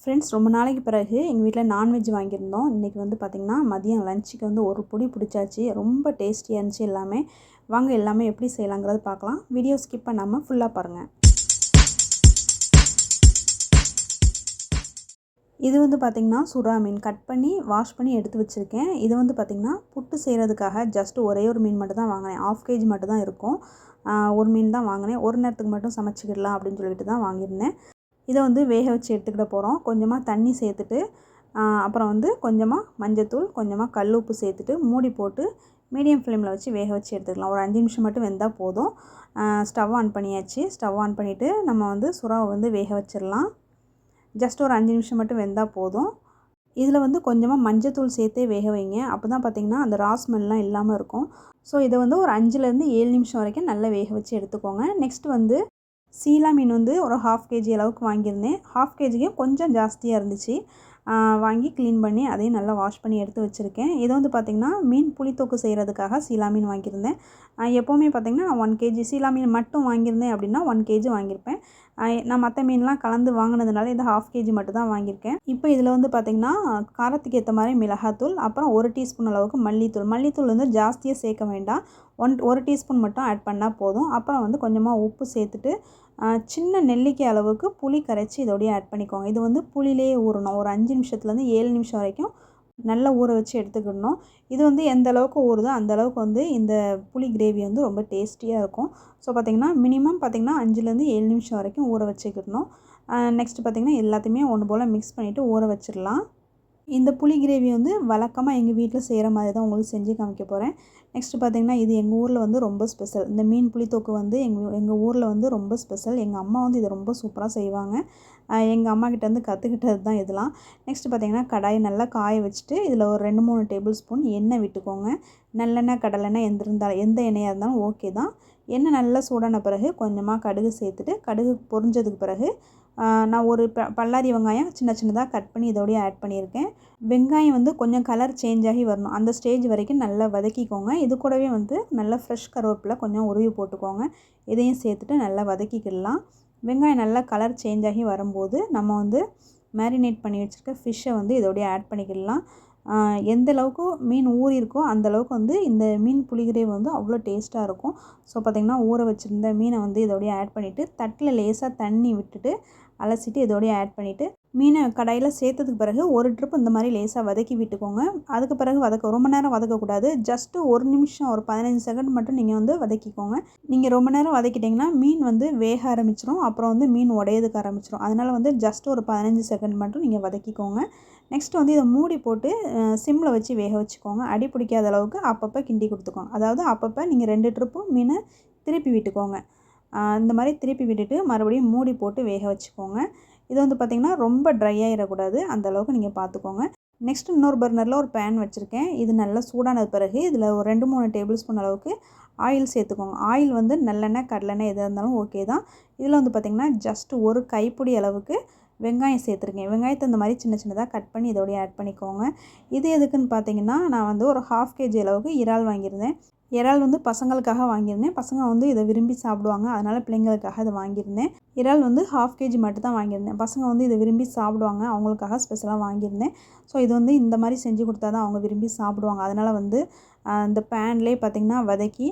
Friends, ரொம்ப நாளைக்கு பிறகு எங்கள் வீட்டில் நான்வெஜ் வாங்கியிருந்தோம். இன்றைக்கி வந்து பார்த்திங்கன்னா மதியம் லஞ்சுக்கு வந்து ஒரு பொடி பிடிச்சாச்சு. ரொம்ப டேஸ்டியாக இருந்துச்சு எல்லாமே. வாங்க எல்லாமே எப்படி செய்யலாங்கிறத பார்க்கலாம். வீடியோ ஸ்கிப் பண்ணாமல் ஃபுல்லாக பாருங்கள். இது வந்து பார்த்திங்கன்னா சுறா மீன் கட் பண்ணி வாஷ் பண்ணி எடுத்து வச்சுருக்கேன். இது வந்து பார்த்திங்கன்னா புட்டு செய்கிறதுக்காக ஜஸ்ட் ஒரே ஒரு மீன் மட்டும் தான் வாங்கினேன். 1/2 kg மட்டும் தான் இருக்கும். ஒரு மீன் தான் வாங்கினேன். ஒரு நேரத்துக்கு மட்டும் சமைச்சிக்கிடலாம் அப்படின்னு சொல்லிட்டு தான் வாங்கியிருந்தேன். இதை வந்து வேக வச்சு எடுத்துக்கிட போகிறோம். கொஞ்சமாக தண்ணி சேர்த்துட்டு அப்புறம் வந்து கொஞ்சமாக மஞ்சத்தூள், கொஞ்சமாக கல் உப்பு சேர்த்துட்டு மூடி போட்டு மீடியம் ஃப்ளேமில் வச்சு வேக வச்சு எடுத்துக்கலாம். ஒரு 5 நிமிஷம் மட்டும் வெந்தால் போதும். ஸ்டவ் ஆன் பண்ணியாச்சு. ஸ்டவ் ஆன் பண்ணிவிட்டு நம்ம வந்து சுறாவை வந்து வேக வச்சிடலாம். ஜஸ்ட் ஒரு 5 நிமிஷம் மட்டும் வெந்தால் போதும். இதில் வந்து கொஞ்சமாக மஞ்சத்தூள் சேர்த்தே வேக வைங்க. அப்போ தான் பார்த்திங்கன்னா அந்த ரா ஸ்மெல்லாம் இல்லாமல் இருக்கும். ஸோ இதை வந்து ஒரு 5லேருந்து 7 நிமிஷம் வரைக்கும் நல்லா வேக வச்சு எடுத்துக்கோங்க. நெக்ஸ்ட் வந்து சீலா மீன் வந்து ஒரு 1/2 kg அளவுக்கு வாங்கியிருந்தேன். 1/2 kgக்கும் கொஞ்சம் ஜாஸ்தியாக இருந்துச்சு. வாங்கி க்ளீன் பண்ணி அதையும் நல்லா வாஷ் பண்ணி எடுத்து வச்சுருக்கேன். இது வந்து பார்த்திங்கன்னா மீன் புளித்தொக்கு செய்கிறதுக்காக சீலா மீன் வாங்கியிருந்தேன். எப்போவுமே பார்த்திங்கன்னா நான் 1 kg சீலா மீன் மட்டும் வாங்கியிருந்தேன் அப்படின்னா 1 kg வாங்கியிருப்பேன். நான் மற்ற மீன்லாம் கலந்து வாங்கினதுனால இது 1/2 kg மட்டும் தான் வாங்கியிருக்கேன். இப்போ இதில் வந்து பார்த்திங்கன்னா காரத்துக்கு ஏற்ற மாதிரி மிளகாத்தூள், அப்புறம் 1 டீஸ்பூன் அளவுக்கு மல்லித்தூள். மல்லித்தூள் வந்து ஜாஸ்தியாக சேர்க்க வேண்டாம். 1 டீஸ்பூன் மட்டும் ஆட் பண்ணால் போதும். அப்புறம் வந்து கொஞ்சமாக உப்பு சேர்த்துட்டு சின்ன நெல்லிக்காய் அளவுக்கு புளி கரைச்சி இதோடய ஆட் பண்ணிக்கோங்க. இது வந்து புளியிலே ஊறணும். ஒரு 5 நிமிஷத்துலேருந்து 7 நிமிஷம் வரைக்கும் நல்லா ஊற வச்சு எடுத்துக்கிடணும். இது வந்து எந்த அளவுக்கு ஊறுதோ அந்த அளவுக்கு வந்து இந்த புளி கிரேவி வந்து ரொம்ப டேஸ்டியாக இருக்கும். ஸோ பார்த்திங்கன்னா மினிமம் பார்த்திங்கன்னா 5லேருந்து 7 நிமிஷம் வரைக்கும் ஊற வச்சுக்கிடணும். நெக்ஸ்ட்டு பார்த்திங்கன்னா எல்லாத்தையுமே ஒன்று போல் மிக்ஸ் பண்ணிவிட்டு ஊற வச்சிடலாம். இந்த புளி கிரேவி வந்து வழக்கமாக எங்கள் வீட்டில் செய்கிற மாதிரி தான் உங்களுக்கு செஞ்சு காமிக்க போகிறேன். நெக்ஸ்ட்டு பார்த்திங்கன்னா இது எங்கள் ஊரில் வந்து ரொம்ப ஸ்பெஷல். இந்த மீன் புளித்தொக்கு வந்து எங்கள் ஊரில் வந்து ரொம்ப ஸ்பெஷல். எங்கள் அம்மா வந்து இதை ரொம்ப சூப்பராக செய்வாங்க. எங்கள் அம்மாக்கிட்டேருந்து கற்றுக்கிட்டது தான் இதெல்லாம். நெக்ஸ்ட்டு பார்த்திங்கன்னா கடாயை நல்லா காய வச்சுட்டு இதில் ஒரு 2-3 டேபிள் ஸ்பூன் எண்ணெய் விட்டுக்கோங்க. நல்லெண்ணெய், கடலெண்ணெய் எந்த எண்ணெயாக இருந்தாலும் ஓகே தான். எண்ணெய் நல்லா சூடான பிறகு கொஞ்சமாக கடுகு சேர்த்துட்டு கடுகு பொரிஞ்சதுக்கு பிறகு நான் ஒரு பல்லாரி வெங்காயம் சின்ன சின்னதாக கட் பண்ணி இதோடய ஆட் பண்ணியிருக்கேன். வெங்காயம் வந்து கொஞ்சம் கலர் சேஞ்ச் ஆகி வரணும். அந்த ஸ்டேஜ் வரைக்கும் நல்லா வதக்கிக்கோங்க. இது கூடவே வந்து நல்லா ஃப்ரெஷ் கருவேப்பிலை கொஞ்சம் உருவி போட்டுக்கோங்க. இதையும் சேர்த்துட்டு நல்லா வதக்கிக்கிடலாம். வெங்காயம் நல்லா கலர் சேஞ்ச் ஆகி வரும்போது நம்ம வந்து மேரினேட் பண்ணி வச்சுருக்க ஃபிஷ்ஷை வந்து இதோடய ஆட் பண்ணிக்கிடலாம். எந்த அளவுக்கு மீன் ஊறி இருக்கோ அந்தளவுக்கு வந்து இந்த மீன் புளிகிரேவி வந்து அவ்வளோ டேஸ்ட்டாக இருக்கும். ஸோ பார்த்திங்கன்னா ஊற வச்சுருந்த மீனை வந்து இதோடய ஆட் பண்ணிவிட்டு தட்டில் லேசாக தண்ணி விட்டுட்டு அலசிட்டு இதோடய ஆட் பண்ணிவிட்டு மீனை கடாயில் சேர்த்ததுக்கு பிறகு ஒரு ட்ரிப் இந்த மாதிரி லேசாக வதக்கி விட்டுக்கோங்க. அதுக்கு பிறகு ரொம்ப நேரம் வதக்கக்கூடாது. ஜஸ்ட்டு 1 நிமிஷம் ஒரு 15 செகண்ட் மட்டும் நீங்கள் வந்து வதக்கிக்கோங்க. நீங்கள் ரொம்ப நேரம் வதக்கிட்டிங்கன்னா மீன் வந்து வேக ஆரம்பிச்சிடும். அப்புறம் வந்து மீன் உடையதுக்கு ஆரம்பிச்சிடும். அதனால் வந்து ஜஸ்ட் ஒரு 15 செகண்ட் மட்டும் நீங்கள் வதக்கிக்கோங்க. நெக்ஸ்ட் வந்து இதை மூடி போட்டு சிம்மில் வச்சு வேக வச்சுக்கோங்க. அடி பிடிக்காத அளவுக்கு அப்பப்போ கிண்டி கொடுத்துக்கோங்க. அதாவது அப்பப்போ நீங்கள் 2 ட்ரிப்பும் மீனை திருப்பி விட்டுக்கோங்க. இந்த மாதிரி திருப்பி விட்டுட்டு மறுபடியும் மூடி போட்டு வேக வச்சுக்கோங்க. இது வந்து பார்த்திங்கன்னா ரொம்ப ட்ரை ஆகிடக்கூடாது. அந்தளவுக்கு நீங்கள் பார்த்துக்கோங்க. நெக்ஸ்ட்டு இன்னொரு பர்னரில் ஒரு பேன் வச்சுருக்கேன். இது நல்லா சூடானது பிறகு இதில் ஒரு 2-3 டேபிள் ஸ்பூன் அளவுக்கு ஆயில் சேர்த்துக்கோங்க. ஆயில் வந்து நல்லெண்ணெய், கடலெண்ணெய் எதாக இருந்தாலும் ஓகே தான். இதில் வந்து பார்த்திங்கன்னா ஜஸ்ட் ஒரு கைப்பிடி அளவுக்கு வெங்காயம் சேர்த்துருக்கேன். வெங்காயத்தை இந்த மாதிரி சின்ன சின்னதாக கட் பண்ணி இதோடய ஆட் பண்ணிக்கோங்க. இது எதுக்குன்னு பார்த்தீங்கன்னா நான் வந்து ஒரு 1/2 kg அளவுக்கு இறால் வாங்கியிருந்தேன். இறால் வந்து பசங்களுக்காக வாங்கியிருந்தேன். பசங்க வந்து இதை விரும்பி சாப்பிடுவாங்க. அதனால் பிள்ளைங்களுக்காக இதை வாங்கியிருந்தேன். இறால் வந்து 1/2 kg மட்டும் தான் வாங்கியிருந்தேன். பசங்க வந்து இதை விரும்பி சாப்பிடுவாங்க. அவங்களுக்காக ஸ்பெஷலாக வாங்கியிருந்தேன். ஸோ இது வந்து இந்த மாதிரி செஞ்சு கொடுத்தா தான் அவங்க விரும்பி சாப்பிடுவாங்க. அதனால் வந்து இந்த பேன்லேயே பார்த்திங்கன்னா வதக்கி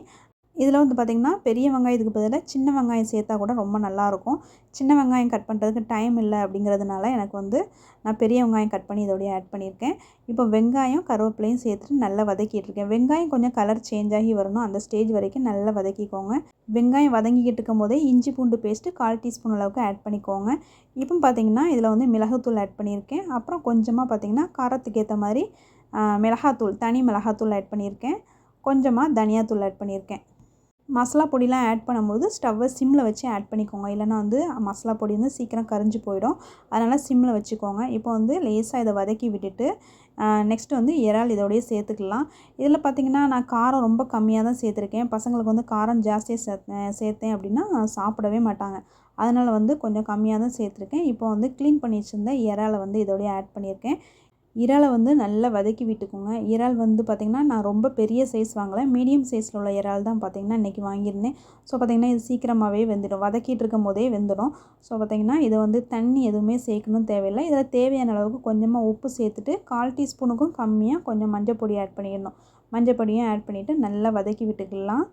இதில் வந்து பார்த்திங்கன்னா பெரிய வெங்காயத்துக்கு பதிலாக சின்ன வெங்காயம் சேர்த்தா கூட ரொம்ப நல்லாயிருக்கும். சின்ன வெங்காயம் கட் பண்ணுறதுக்கு டைம் இல்லை அப்படிங்கிறதுனால எனக்கு வந்து நான் பெரிய வெங்காயம் கட் பண்ணி இதோடய ஆட் பண்ணியிருக்கேன். இப்போ வெங்காயம், கருவேப்பிலையும் சேர்த்துட்டு நல்லா வதக்கிட்டுருக்கேன். வெங்காயம் கொஞ்சம் கலர் சேஞ்ச் ஆகி வரணும். அந்த ஸ்டேஜ் வரைக்கும் நல்லா வதக்கிக்கோங்க. வெங்காயம் வதங்கிக்கிட்டு இருக்கும் போதே இஞ்சி பூண்டு பேஸ்ட்டு 1/4 டீஸ்பூன் அளவுக்கு ஆட் பண்ணிக்கோங்க. இப்போ பார்த்திங்கன்னா இதில் வந்து மிளகுத்தூள் ஆட் பண்ணியிருக்கேன். அப்புறம் கொஞ்சமாக பார்த்திங்கன்னா காரத்துக்கு ஏற்ற மாதிரி மிளகாத்தூள், தனி மிளகாத்தூள் ஆட் பண்ணியிருக்கேன். கொஞ்சமாக தனியாத்தூள் ஆட் பண்ணியிருக்கேன். மசாலா பொடிலாம் ஆட் பண்ணும்போது ஸ்டவ்வை சிம்மில் வச்சு ஆட் பண்ணிக்கோங்க. இல்லைனா வந்து மசாலா பொடி வந்து சீக்கிரம் கரிஞ்சு போயிடும். அதனால் சிம்மில் வச்சுக்கோங்க. இப்போ வந்து லேசாக இதை வதக்கி விட்டுட்டு நெக்ஸ்ட்டு வந்து இறால் இதோடய சேர்த்துக்கலாம். இதில் பார்த்திங்கன்னா நான் காரம் ரொம்ப கம்மியாக தான் சேர்த்துருக்கேன். பசங்களுக்கு வந்து காரம் ஜாஸ்தியாக சேர்த்தேன் அப்படின்னா சாப்பிடவே மாட்டாங்க. அதனால் வந்து கொஞ்சம் கம்மியாக தான் சேர்த்துருக்கேன். இப்போ வந்து க்ளீன் பண்ணி வச்சுருந்த இறாலை வந்து இதோடய ஆட் பண்ணியிருக்கேன். இறாலை வந்து நல்லா வதக்கி விட்டுக்கோங்க. இறால் வந்து பார்த்திங்கன்னா நான் ரொம்ப பெரிய சைஸ் வாங்கலை, மீடியம் சைஸில் உள்ள இறால் தான் பார்த்திங்கன்னா இன்றைக்கி வாங்கியிருந்தேன். ஸோ பார்த்திங்கன்னா இது சீக்கிரமாகவே வெந்துடும், வதக்கிட்டு இருக்கும் போதே வெந்துடும். ஸோ பார்த்திங்கன்னா இதை வந்து தண்ணி எதுவுமே சேர்க்கணும் தேவையில்லை. இதில் தேவையான அளவுக்கு கொஞ்சமாக உப்பு சேர்த்துட்டு 1/4 டீஸ்பூனுக்கும் கம்மியாக கொஞ்சம் மஞ்சள் பொடி ஆட் பண்ணிடணும். மஞ்சள் பொடியும் ஆட் பண்ணிவிட்டு நல்லா வதக்கி விட்டுக்கலாம்.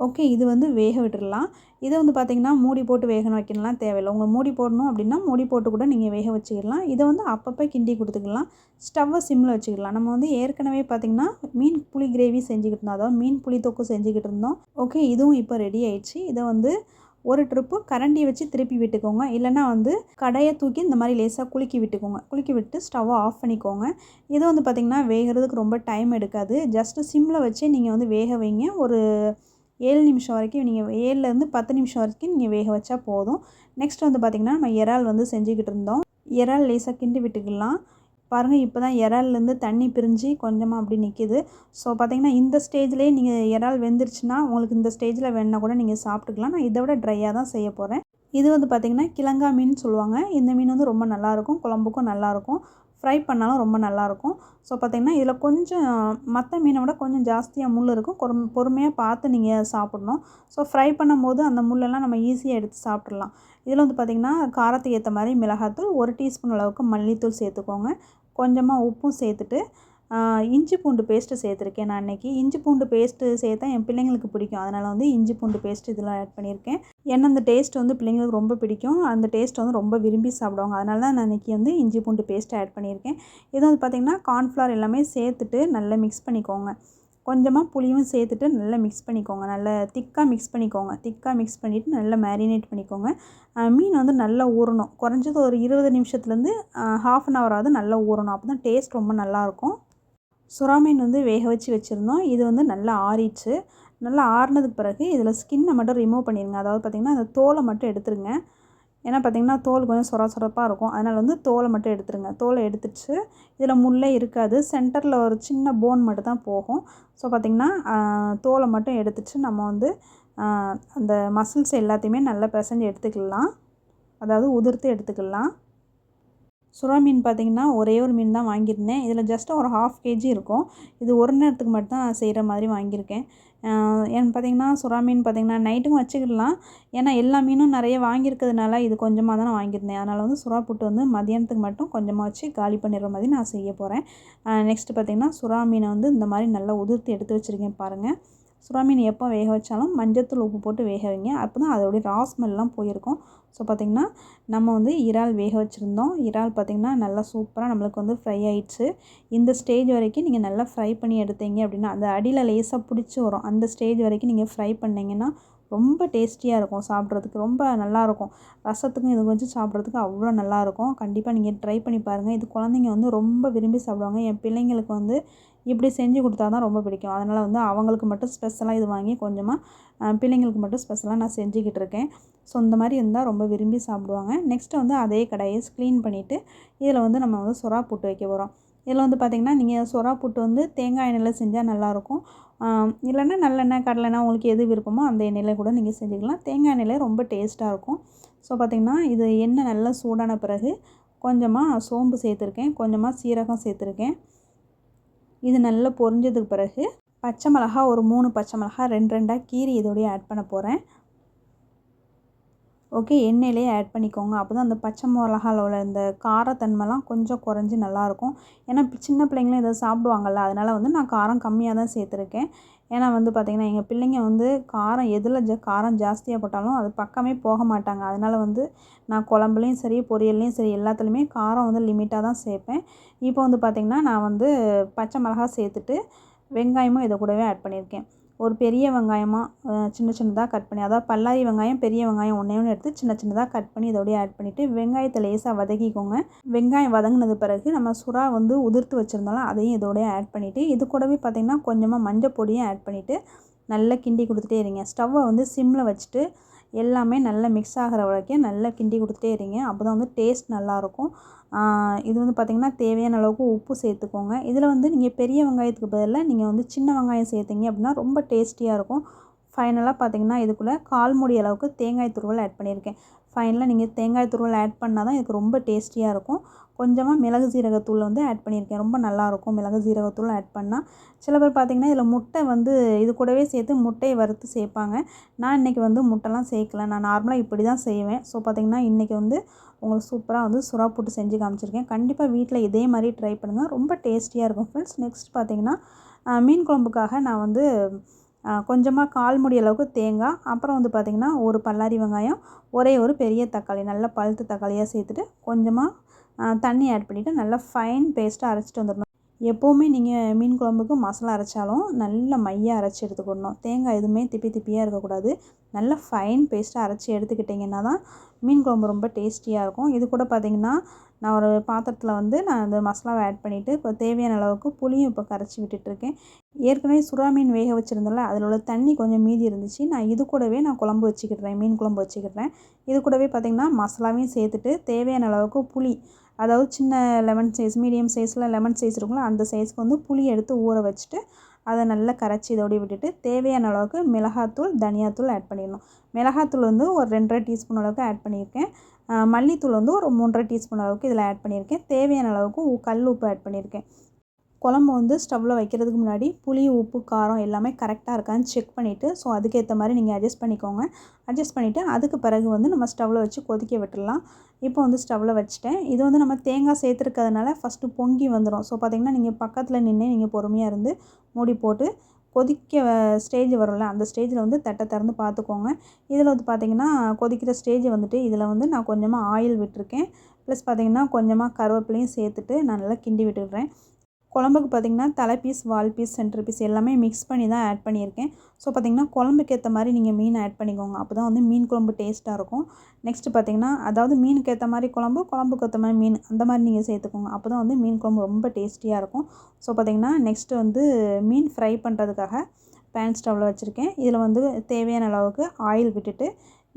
ஓகே, இது வந்து வேக விட்டுடலாம். இதை வந்து பார்த்திங்கன்னா மூடி போட்டு வேக வைக்கணும்லாம் தேவையில்லை. உங்களுக்கு மூடி போடணும் அப்படின்னா மூடி போட்டு கூட நீங்கள் வேக வச்சுக்கலாம். இதை வந்து அப்பப்போ கிண்டி கொடுத்துக்கலாம். ஸ்டவ்வை சிம்மில் வச்சுக்கலாம். நம்ம வந்து ஏற்கனவே பார்த்திங்கன்னா மீன் புளி கிரேவி செஞ்சுக்கிட்டு இருந்தோம், அதாவது மீன் புளி தொக்கு செஞ்சுக்கிட்டு இருந்தோம். ஓகே, இதுவும் இப்போ ரெடி ஆயிடுச்சு. இதை வந்து ஒரு ட்ரிப்பு கரண்டியை வச்சு திருப்பி விட்டுக்கோங்க. இல்லைனா வந்து கடையை தூக்கி இந்த மாதிரி லேசாக குலுக்கி விட்டுக்கோங்க. குலுக்கி விட்டு ஸ்டவ்வை ஆஃப் பண்ணிக்கோங்க. இது வந்து பார்த்திங்கன்னா வேகிறதுக்கு ரொம்ப டைம் எடுக்காது. ஜஸ்ட்டு சிம்மில் வச்சு நீங்கள் வந்து வேக வைங்க. ஒரு 7 நிமிஷம் வரைக்கும் நீங்கள் 7லேருந்து 10 நிமிஷம் வரைக்கும் நீங்கள் வேக வச்சா போதும். நெக்ஸ்ட் வந்து பார்த்திங்கன்னா நம்ம இறால் வந்து செஞ்சுக்கிட்டு இருந்தோம். இறால் லேசாக கிண்டி விட்டுக்கலாம். பாருங்கள், இப்போ தான் இறால்லேருந்து தண்ணி பிரிஞ்சு கொஞ்சமாக அப்படி நிற்கிது. ஸோ பார்த்திங்கன்னா இந்த ஸ்டேஜ்லேயே நீங்கள் இறால் வெந்துருச்சுன்னா உங்களுக்கு இந்த ஸ்டேஜில் வேணுன்னா கூட நீங்கள் சாப்பிட்டுக்கலாம். நான் இதை விட ட்ரையாக தான் செய்ய போகிறேன். இது வந்து பார்த்திங்கன்னா கிழங்கா மீன் சொல்லுவாங்க. இந்த மீன் வந்து ரொம்ப நல்லாயிருக்கும், குழம்புக்கும் நல்லாயிருக்கும், ஃப்ரை பண்ணாலும் ரொம்ப நல்லாயிருக்கும். ஸோ பார்த்திங்கன்னா இதில் கொஞ்சம் மற்ற மீனை விட கொஞ்சம் ஜாஸ்தியாக முள் இருக்கும். பொறுமையாக பார்த்து நீங்கள் சாப்பிட்ணும். ஸோ ஃப்ரை பண்ணும்போது அந்த முள்ளெல்லாம் நம்ம ஈஸியாக எடுத்து சாப்பிட்றலாம். இதில் வந்து பார்த்திங்கன்னா காரத்துக்கு ஏற்ற மாதிரி மிளகாத்தூள், 1 டீஸ்பூன் அளவுக்கு மல்லித்தூள் சேர்த்துக்கோங்க. கொஞ்சமாக உப்பும் சேர்த்துட்டு இஞ்சி பூண்டு பேஸ்ட்டு சேர்த்துருக்கேன். நான் இன்றைக்கி இஞ்சி பூண்டு பேஸ்ட்டு சேர்த்தா என் பிள்ளைங்களுக்கு பிடிக்கும். அதனால் வந்து இஞ்சி பூண்டு பேஸ்ட்டு இதில் ஆட் பண்ணியிருக்கேன். ஏன்னா அந்த டேஸ்ட் வந்து பிள்ளைங்களுக்கு ரொம்ப பிடிக்கும். அந்த டேஸ்ட் வந்து ரொம்ப விரும்பி சாப்பிடுவாங்க. அதனால தான் நான் இன்றைக்கி வந்து இஞ்சி பூண்டு பேஸ்ட்டு ஆட் பண்ணியிருக்கேன். இது வந்து பார்த்திங்கன்னா கார்ன்ஃப்ளவர் எல்லாமே சேர்த்துட்டு நல்லா மிக்ஸ் பண்ணிக்கோங்க. கொஞ்சமாக புளியும் சேர்த்துட்டு நல்லா மிக்ஸ் பண்ணிக்கோங்க. நல்லா திக்காக மிக்ஸ் பண்ணிக்கோங்க. திக்காக மிக்ஸ் பண்ணிவிட்டு நல்லா மேரினேட் பண்ணிக்கோங்க. மீன் வந்து நல்லா ஊறணும். குறைஞ்சது ஒரு 20 நிமிஷத்துலேருந்து 1/2 அன் ஹவராவது நல்லா ஊறணும். அப்போ தான் டேஸ்ட் ரொம்ப நல்லாயிருக்கும். சுறா மீன் வந்து வேக வச்சு வச்சுருந்தோம். இது வந்து நல்லா ஆறிடுச்சு. நல்லா ஆறினதுக்கு பிறகு இதில் ஸ்கின்னை மட்டும் ரிமூவ் பண்ணிடுங்க. அதாவது பார்த்திங்கன்னா அந்த தோலை மட்டும் எடுத்துருங்க. ஏன்னா பார்த்திங்கன்னா தோல் கொஞ்சம் சொரப்பாக இருக்கும். அதனால் வந்து தோலை மட்டும் எடுத்துருங்க. தோலை எடுத்துட்டு இதில் முள்ளே இருக்காது. சென்டரில் ஒரு சின்ன போன் மட்டும் தான் போகும். ஸோ பார்த்திங்கன்னா தோலை மட்டும் எடுத்துட்டு நம்ம வந்து அந்த மசில்ஸ் எல்லாத்தையுமே நல்லா பிசைஞ்சு எடுத்துக்கலாம். அதாவது உதிர்த்து எடுத்துக்கலாம். சுறா மீன் பார்த்திங்கன்னா ஒரே ஒரு மீன் தான் வாங்கியிருந்தேன். இதில் ஜஸ்ட்டு ஒரு 1/2 kg இருக்கும். இது ஒரு நேரத்துக்கு மட்டும் தான் நான் செய்கிற மாதிரி வாங்கியிருக்கேன். ஏன்னு பார்த்திங்கன்னா சுறா மீன் பார்த்திங்கன்னா நைட்டுக்கும் வச்சுக்கிடலாம். ஏன்னா எல்லா மீனும் நிறைய வாங்கியிருக்கிறதுனால இது கொஞ்சமாக தான் நான் வாங்கியிருந்தேன். அதனால் வந்து சுறா புட்டு வந்து மதியானத்துக்கு மட்டும் கொஞ்சமாக வச்சு காலி பண்ணிடுற மாதிரி நான் செய்ய போகிறேன். நெக்ஸ்ட்டு பார்த்திங்கன்னா சுறா மீனை வந்து இந்த மாதிரி நல்லா உதிர்த்து எடுத்து வச்சுருக்கேன் பாருங்கள். சுறா மீன் எப்போ வேக வச்சாலும் மஞ்சத்தூள் உப்பு போட்டு வேக வைங்க. அப்போ தான் அதோடைய ரா ஸ்மெல்லாம் போயிருக்கும். ஸோ பார்த்திங்கன்னா நம்ம வந்து இறால் வேக வச்சுருந்தோம். இறால் பார்த்திங்கன்னா நல்லா சூப்பராக நம்மளுக்கு வந்து ஃப்ரை ஆயிடுச்சு. இந்த ஸ்டேஜ் வரைக்கும் நீங்கள் நல்லா ஃப்ரை பண்ணி எடுத்தீங்க அப்படின்னா அந்த அடியில் லேசாக பிடிச்சி வரும். அந்த ஸ்டேஜ் வரைக்கும் நீங்கள் ஃப்ரை பண்ணிங்கன்னா ரொம்ப டேஸ்டியாக இருக்கும். சாப்பிட்றதுக்கு ரொம்ப நல்லாயிருக்கும். ரசத்துக்கும் இது வச்சு சாப்பிட்றதுக்கு அவ்வளோ நல்லாயிருக்கும். கண்டிப்பாக நீங்கள் ட்ரை பண்ணி பாருங்கள். இது குழந்தைங்க வந்து ரொம்ப விரும்பி சாப்பிடுவாங்க. என் பிள்ளைங்களுக்கு வந்து இப்படி செஞ்சு கொடுத்தா தான் ரொம்ப பிடிக்கும். அதனால் வந்து அவங்களுக்கு மட்டும் ஸ்பெஷலாக இது வாங்கி கொஞ்சமாக பிள்ளைங்களுக்கு மட்டும் ஸ்பெஷலாக நான் செஞ்சுக்கிட்டு இருக்கேன். ஸோ இந்த மாதிரி இருந்தால் ரொம்ப விரும்பி சாப்பிடுவாங்க. நெக்ஸ்ட்டு வந்து அதே கடாயை க்ளீன் பண்ணிவிட்டு இதில் வந்து நம்ம வந்து சுறா புட்டு வைக்க போகிறோம். இதில் வந்து பார்த்திங்கன்னா நீங்கள் சுறா புட்டு வந்து தேங்காய் எண்ணெயில் செஞ்சால் நல்லாயிருக்கும். இல்லைன்னா நல்லெண்ணெய், கடலெண்ணெய் உங்களுக்கு எது விருப்பமோ அந்த எண்ணெயில் கூட நீங்கள் செஞ்சுக்கலாம். தேங்காய் எண்ணெயில் ரொம்ப டேஸ்ட்டாக இருக்கும். ஸோ பார்த்திங்கன்னா இது எண்ணெய் நல்லா சூடான பிறகு கொஞ்சமாக சோம்பு சேர்த்துருக்கேன், கொஞ்சமாக சீரகம் சேர்த்துருக்கேன். இது நல்லா பொரிஞ்சதுக்கு பிறகு பச்சை மிளகா ஒரு 3 பச்சை மிளகா 2 கீரி இதோடய ஆட் பண்ண போகிறேன். ஓகே, எண்ணெயிலே ஆட் பண்ணிக்கோங்க. அப்போ தான் அந்த பச்சை மிளகாவில் உள்ள இந்த காரத்தன்மைலாம் கொஞ்சம் குறைஞ்சி நல்லாயிருக்கும். ஏன்னா சின்ன பிள்ளைங்களும் இதை சாப்பிடுவாங்கள்ல, அதனால் வந்து நான் காரம் கம்மியாக தான் சேர்த்துருக்கேன். ஏன்னா வந்து பார்த்திங்கன்னா எங்கள் பிள்ளைங்க வந்து காரம் எதில் காரம் ஜாஸ்தியாக போட்டாலும் அது பக்கமே போக மாட்டாங்க. அதனால் வந்து நான் குழம்புலையும் சரி பொரியல்லையும் சரி எல்லாத்துலேயுமே காரம் வந்து லிமிட்டாக தான் சேர்ப்பேன். இப்போ வந்து பார்த்திங்கன்னா நான் வந்து பச்சை மிளகா சேர்த்துட்டு வெங்காயமும் இதை கூடவே ஆட் பண்ணியிருக்கேன். ஒரு பெரிய வெங்காயமாக சின்ன சின்னதாக கட் பண்ணி, அதாவது பல்லாரி வெங்காயம் பெரிய வெங்காயம் ஒன்று எடுத்து சின்ன சின்னதாக கட் பண்ணி இதோடய ஆட் பண்ணிவிட்டு வெங்காயத்தை லேசாக வதக்கிக்கோங்க. வெங்காயம் வதங்கினது பிறகு நம்ம சுறா வந்து உதிர்த்து வச்சுருந்தாலும் அதையும் இதோடய ஆட் பண்ணிவிட்டு இது கூடவே பார்த்திங்கன்னா கொஞ்சமாக மஞ்சள் பொடியும் ஆட் பண்ணிவிட்டு நல்லா கிண்டி கொடுத்துட்டே இருங்க. ஸ்டவ்வை வந்து சிம்மில் வச்சுட்டு எல்லாமே நல்லா மிக்ஸ் ஆகிற வரைக்கும் நல்லா கிண்டி கொடுத்துட்டே இருங்க. அப்போ தான் வந்து டேஸ்ட் நல்லாயிருக்கும். இது வந்து பார்த்திங்கன்னா தேவையான அளவுக்கு உப்பு சேர்த்துக்கோங்க. இதில் வந்து நீங்கள் பெரிய வெங்காயத்துக்கு பதிலாக நீங்கள் வந்து சின்ன வெங்காயம் சேர்த்திங்க அப்படின்னா ரொம்ப டேஸ்டியாக இருக்கும். ஃபைனலாக பார்த்திங்கன்னா இதுக்குள்ளே 1/4 மூடி அளவுக்கு தேங்காய் துருவல் ஆட் பண்ணியிருக்கேன். ஃபைனலாக நீங்கள் தேங்காய் துருவல் ஆட் பண்ணால் தான் இதுக்கு ரொம்ப டேஸ்டியாக இருக்கும். கொஞ்சமாக மிளகு சீரகத்தூள் வந்து ஆட் பண்ணியிருக்கேன். ரொம்ப நல்லாயிருக்கும் மிளகு சீரகத்தூள் ஆட் பண்ணால். சில பேர் பார்த்திங்கன்னா இதில் முட்டை வந்து இது கூடவே சேர்த்து முட்டையை வறுத்து சேர்ப்பாங்க. நான் இன்றைக்கி வந்து முட்டைலாம் சேர்க்கல. நான் நார்மலாக இப்படி தான் செய்வேன். ஸோ பார்த்திங்கன்னா இன்றைக்கி வந்து உங்களுக்கு சூப்பராக வந்து சுறா புட்டு செஞ்சு காமிச்சிருக்கேன். கண்டிப்பாக வீட்டில் இதே மாதிரி ட்ரை பண்ணுங்கள். ரொம்ப டேஸ்டியாக இருக்கும் ஃப்ரெண்ட்ஸ். நெக்ஸ்ட் பார்த்திங்கன்னா மீன் குழம்புக்காக நான் வந்து கொஞ்சமாக 1/4 மூடி அளவுக்கு தேங்காய், அப்புறம் வந்து பார்த்திங்கன்னா ஒரு பல்லாரி வெங்காயம், ஒரே ஒரு பெரிய தக்காளி, நல்ல பழுத்த தக்காளியாக சேர்த்துட்டு கொஞ்சமாக தண்ணி ஆட் பண்ணிவிட்டு நல்லா ஃபைன் பேஸ்ட்டாக அரைச்சிட்டு வந்துடணும். எப்போவுமே நீங்கள் மீன் குழம்புக்கு மசாலா அரைச்சாலும் நல்ல மையாக அரைச்சி எடுத்துக்கிடணும். தேங்காய் எதுவுமே திப்பியாக இருக்கக்கூடாது. நல்ல ஃபைன் பேஸ்ட்டாக அரைச்சி எடுத்துக்கிட்டிங்கன்னா தான் மீன் குழம்பு ரொம்ப டேஸ்டியாக இருக்கும். இது கூட பார்த்திங்கன்னா நான் ஒரு பாத்திரத்தில் வந்து நான் அந்த மசாலாவை ஆட் பண்ணிவிட்டு இப்போ தேவையான அளவுக்கு புளியும் இப்போ கரைச்சி விட்டுட்டுருக்கேன். ஏற்கனவே சுறா மீன் வேக வச்சுருந்தேன்ல, அதில் உள்ள தண்ணி கொஞ்சம் மீதி இருந்துச்சு. நான் இது கூடவே நான் குழம்பு வச்சுக்கிடுறேன், மீன் குழம்பு வச்சுக்கிடுறேன். இது கூடவே பார்த்திங்கன்னா மசாலாவையும் சேர்த்துட்டு தேவையான அளவுக்கு புளி, அதாவது சின்ன லெமன் சைஸ், மீடியம் சைஸில் லெமன் சைஸ் இருக்கும்ல, அந்த சைஸ்க்கு வந்து புளி எடுத்து ஊற வச்சுட்டு அதை நல்லா கரைச்சி இதோடய விட்டுட்டு தேவையான அளவுக்கு மிளகாத்தூள், தனியாத்தூள் ஆட் பண்ணிடணும். மிளகாத்தூள் வந்து ஒரு 2.5 டீஸ்பூன் அளவுக்கு ஆட் பண்ணியிருக்கேன். மல்லித்தூள் வந்து ஒரு 3.5 டீஸ்பூன் அளவுக்கு இதில் ஆட் பண்ணியிருக்கேன். தேவையான அளவுக்கு கல் உப்பு ஆட் பண்ணியிருக்கேன். குழம்பு வந்து ஸ்டவ்வில் வைக்கிறதுக்கு முன்னாடி புளி, உப்பு, காரம் எல்லாமே கரெக்டாக இருக்கான்னு செக் பண்ணிவிட்டு, ஸோ அதுக்கேற்ற மாதிரி நீங்கள் அட்ஜஸ்ட் பண்ணிக்கோங்க. அட்ஜஸ்ட் பண்ணிவிட்டு அதுக்கு பிறகு வந்து நம்ம ஸ்டவ்வில் வச்சு கொதிக்க விட்டுடலாம். இப்போ வந்து ஸ்டவ்வில் வச்சுட்டேன். இது வந்து நம்ம தேங்காய் சேர்த்துருக்கிறதுனால ஃபஸ்ட்டு பொங்கி வந்துடும். ஸோ பார்த்திங்கன்னா நீங்கள் பக்கத்தில் நின்று நீங்கள் பொறுமையாக இருந்து மூடி போட்டு கொதிக்க ஸ்டேஜ் வரும்ல, அந்த ஸ்டேஜில் வந்து தட்டை திறந்து பார்த்துக்கோங்க. இதில் வந்து பார்த்திங்கன்னா கொதிக்கிற ஸ்டேஜ் வந்துட்டு இதில் வந்து நான் கொஞ்சமாக ஆயில் விட்டுருக்கேன். ப்ளஸ் பார்த்திங்கன்னா கொஞ்சமாக கருவேப்பிலையும் சேர்த்துட்டு நான் நல்லா கிண்டி விட்டுடுறேன். குழம்புக்கு பார்த்திங்கன்னா தலை பீஸ், வால் பீஸ், சென்டர் பீஸ் எல்லாமே மிக்ஸ் பண்ணி தான் ஆட் பண்ணியிருக்கேன். ஸோ பார்த்திங்கன்னா குழம்புக்கு ஏற்ற மாதிரி நீங்கள் மீன் ஆட் பண்ணிக்கோங்க. அப்போ தான் வந்து மீன் குழம்பு டேஸ்ட்டாக இருக்கும். நெக்ஸ்ட்டு பார்த்திங்கன்னா அதாவது மீனுக்கு ஏற்ற மாதிரி குழம்பு, குழம்புக்கு ஏற்ற மாதிரி மீன், அந்த மாதிரி நீங்கள் சேர்த்துக்கோங்க. அப்போ தான் வந்து மீன் குழம்பு ரொம்ப டேஸ்டியாக இருக்கும். ஸோ பார்த்திங்கன்னா நெக்ஸ்ட்டு வந்து மீன் ஃப்ரை பண்ணுறதுக்காக பேன் ஸ்டவ்வில் வச்சுருக்கேன். இதில் வந்து தேவையான அளவுக்கு ஆயில் விட்டுட்டு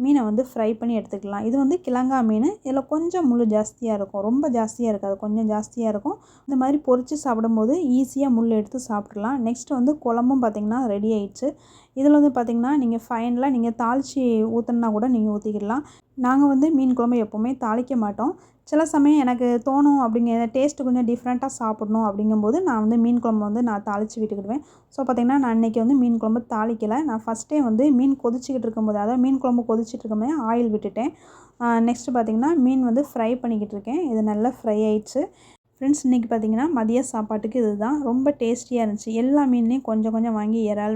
மீனை வந்து ஃப்ரை பண்ணி எடுத்துக்கலாம். இது வந்து கிழங்கா மீன். இதில் கொஞ்சம் முள் ஜாஸ்தியாக இருக்கும். ரொம்ப ஜாஸ்தியாக இருக்காது, கொஞ்சம் ஜாஸ்தியாக இருக்கும். இந்த மாதிரி பொரித்து சாப்பிடும்போது ஈஸியாக முள் எடுத்து சாப்பிட்றலாம். நெக்ஸ்ட்டு வந்து குழம்பும் பார்த்திங்கன்னா ரெடி ஆயிடுச்சு. இதில் வந்து பார்த்திங்கன்னா நீங்கள் ஃபைனலாக நீங்கள் தாளித்து ஊற்றணுன்னா கூட நீங்கள் ஊற்றிக்கிடலாம். நாங்கள் வந்து மீன் குழம்பு எப்போவுமே தாளிக்க மாட்டோம். சில சமயம் எனக்கு தோணும் அப்படிங்கிற டேஸ்ட்டு கொஞ்சம் டிஃப்ரெண்ட்டாக சாப்பிட்ணும் அப்படிங்கும்போது நான் வந்து மீன் குழம்பு வந்து நான் தாளித்து விட்டுக்கிடுவேன். ஸோ பார்த்திங்கன்னா நான் இன்றைக்கி வந்து மீன் குழம்பு தாளிக்கலை. நான் ஃபஸ்ட்டே வந்து மீன் கொதிச்சிக்கிட்டு இருக்கும்போது, அதாவது மீன் குழம்பு கொதிச்சிட்டு இருக்கும்போது ஆயில் விட்டுட்டேன். நெக்ஸ்ட்டு பார்த்திங்கன்னா மீன் வந்து ஃப்ரை பண்ணிக்கிட்டு இருக்கேன். இது நல்லா ஃப்ரை ஆயிடுச்சு. ஃப்ரெண்ட்ஸ் இன்றைக்கி பார்த்திங்கன்னா மதிய சாப்பாட்டுக்கு இது தான். ரொம்ப டேஸ்டியாக இருந்துச்சு. எல்லா மீன்லேயும் கொஞ்சம் கொஞ்சம் வாங்கி இறால்,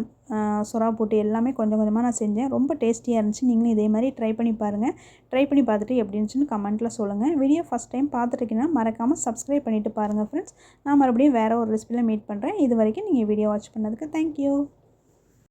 சுறா புட்டு எல்லாமே கொஞ்சம் கொஞ்சமாக நான் செஞ்சேன். ரொம்ப டேஸ்டியாக இருந்துச்சு. நீங்களும் இதே மாதிரி ட்ரை பண்ணி பாருங்கள். ட்ரை பண்ணி பார்த்துட்டு எப்படி இருந்துச்சுன்னு கமெண்ட்டில் சொல்லுங்கள். வீடியோ ஃபஸ்ட் டைம் பார்த்துருக்கீங்கன்னா மறக்காமல் சப்ஸ்கிரைப் பண்ணிவிட்டு பாருங்கள் ஃப்ரெண்ட்ஸ். நான் மறுபடியும் வேறு ஒரு ரெசிபியில் மீட் பண்ணுறேன். இது வரைக்கும் நீங்கள் வீடியோ வாட்ச் பண்ணதுக்கு தேங்க்யூ.